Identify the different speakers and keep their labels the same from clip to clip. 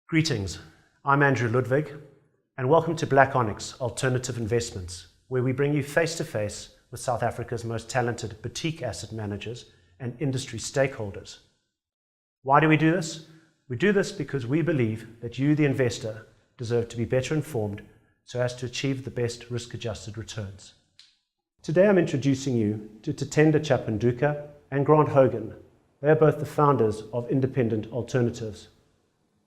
Speaker 1: Greetings, I'm Andrew Ludwig, and welcome to BLACK ONYX Alternative Investments, where we bring you face-to-face with South Africa's most talented boutique asset managers and industry stakeholders. Why do we do this? We do this because we believe that you, the investor, deserve to be better informed so as to achieve the best risk-adjusted returns. Today I'm introducing you to Tatenda Chapinduka and Hogan. They are both the founders of Independent Alternatives.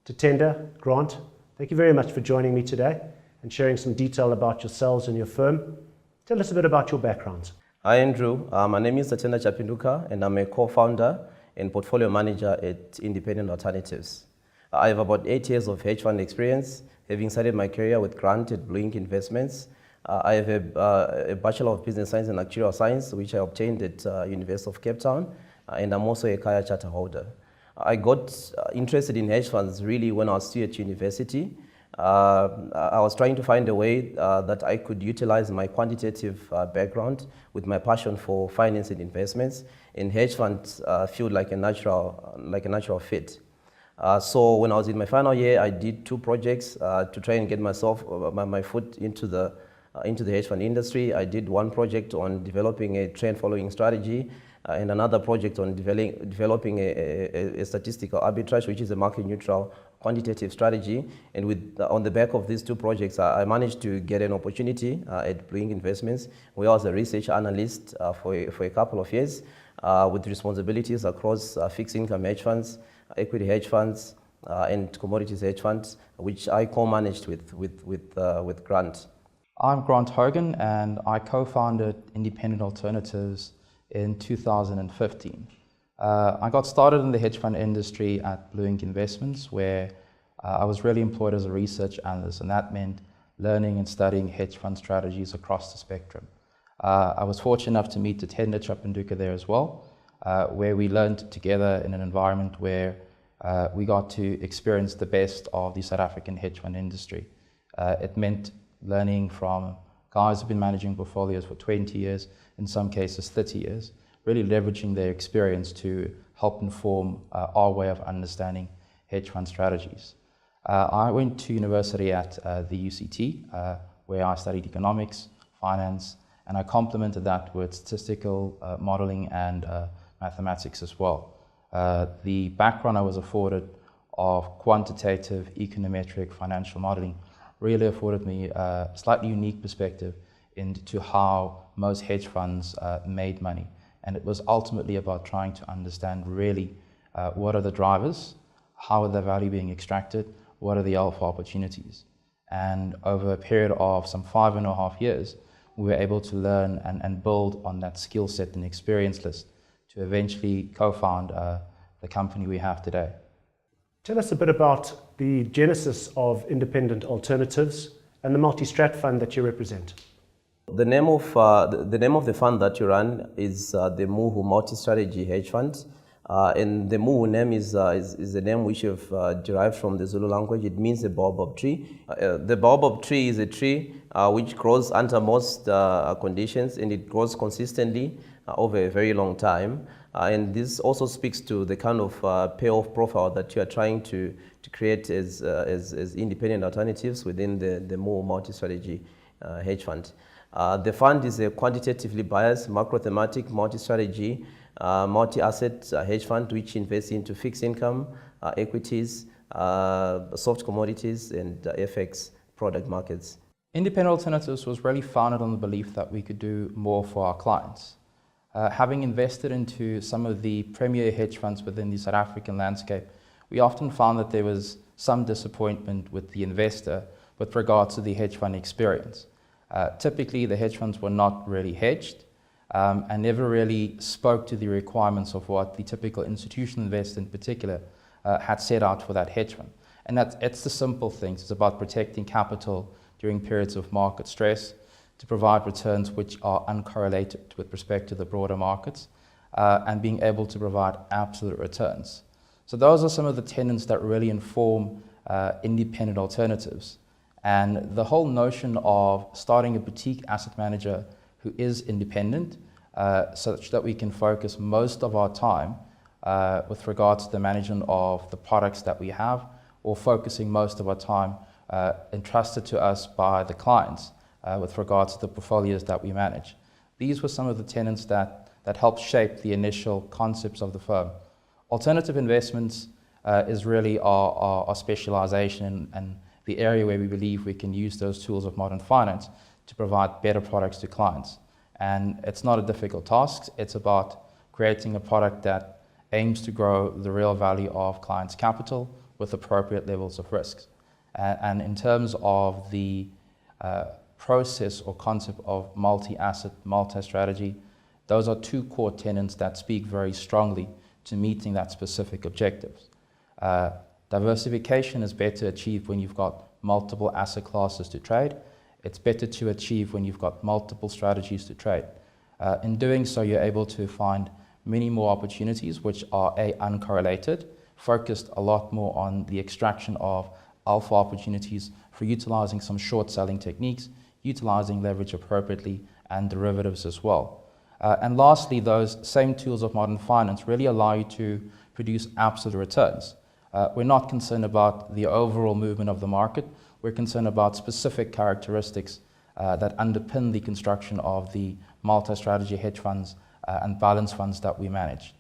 Speaker 1: Tatenda, Grant, thank you very much for joining me today and sharing some detail about yourselves and your firm. Tell us a bit about your backgrounds.
Speaker 2: Hi Andrew, my name is Tatenda Chapinduka and I'm a co-founder and portfolio manager at Independent Alternatives. I have about 8 years of hedge fund experience, having started my career with Grant at BLACK ONYX Investments. I have a Bachelor of Business Science and Actuarial Science, which I obtained at University of Cape Town, and I'm also a Kaya Charter holder. I got interested in hedge funds really when I was still at university. I was trying to find a way that I could utilize my quantitative background with my passion for finance and investments, and hedge funds feel like a natural fit. So when I was in my final year, I did 2 projects to try and get myself my foot into the hedge fund industry. I did one project on developing a trend following strategy, and another project on developing a statistical arbitrage, which is a market neutral quantitative strategy. And on the back of these 2 projects, I managed to get an opportunity at BLACK ONYX Investments, where I was a research analyst for a couple of years, with responsibilities across fixed income hedge funds, equity hedge funds, and commodities hedge funds, which I co-managed with Grant.
Speaker 3: I'm Grant Hogan, and I co-founded Independent Alternatives in 2015. I got started in the hedge fund industry at BLACK ONYX Investments, where I was really employed as a research analyst, and that meant learning and studying hedge fund strategies across the spectrum. I was fortunate enough to meet Tatenda Chapinduka there as well, where we learned together in an environment where we got to experience the best of the South African hedge fund industry. It meant learning from guys who've been managing portfolios for 20 years, in some cases 30 years, really leveraging their experience to help inform our way of understanding hedge fund strategies. I went to university at the UCT, where I studied economics, finance, and I complemented that with statistical modeling and mathematics as well. The background I was afforded of quantitative, econometric, financial modeling really afforded me a slightly unique perspective into how most hedge funds made money. And it was ultimately about trying to understand really what are the drivers, how are the value being extracted, what are the alpha opportunities. And over a period of some 5.5 years, we were able to learn and build on that skill set and experience list to eventually co-found the company we have today.
Speaker 1: Tell us a bit about the genesis of Independent Alternatives and the multi-strat fund that you represent.
Speaker 2: The name of the fund that you run is the Muhu Multi-Strategy Hedge Fund, and the Muhu name is a name which you've derived from the Zulu language. It means a baobab tree. The baobab tree is a tree which grows under most conditions, and it grows consistently over a very long time. And this also speaks to the kind of payoff profile that you are trying to create as independent alternatives within the Muhu Multi-Strategy Hedge Fund. The fund is a quantitatively biased, macro-thematic, multi-strategy, multi-asset hedge fund which invests into fixed income, equities, soft commodities, and FX product markets.
Speaker 3: Independent Alternatives was really founded on the belief that we could do more for our clients. Having invested into some of the premier hedge funds within the South African landscape, we often found that there was some disappointment with the investor with regards to the hedge fund experience. Typically, the hedge funds were not really hedged and never really spoke to the requirements of what the typical institutional investor in particular had set out for that hedge fund. And it's the simple things. It's about protecting capital during periods of market stress, to provide returns which are uncorrelated with respect to the broader markets, and being able to provide absolute returns. So those are some of the tenets that really inform Independent Alternatives. And the whole notion of starting a boutique asset manager who is independent, such that we can focus most of our time with regards to the management of the products that we have, or focusing most of our time entrusted to us by the clients with regards to the portfolios that we manage. These were some of the tenets that helped shape the initial concepts of the firm. Alternative investments is really our specialization and the area where we believe we can use those tools of modern finance to provide better products to clients. And it's not a difficult task. It's about creating a product that aims to grow the real value of clients' capital with appropriate levels of risks. And in terms of the process or concept of multi-asset, multi-strategy, those are two core tenets that speak very strongly to meeting that specific objectives. Diversification is better achieved when you've got multiple asset classes to trade. It's better to achieve when you've got multiple strategies to trade. In doing so, you're able to find many more opportunities which are uncorrelated, focused a lot more on the extraction of alpha opportunities for utilizing some short selling techniques, utilizing leverage appropriately, and derivatives as well. And lastly, those same tools of modern finance really allow you to produce absolute returns. We're not concerned about the overall movement of the market. We're concerned about specific characteristics that underpin the construction of the multi-strategy hedge funds and balance funds that we manage.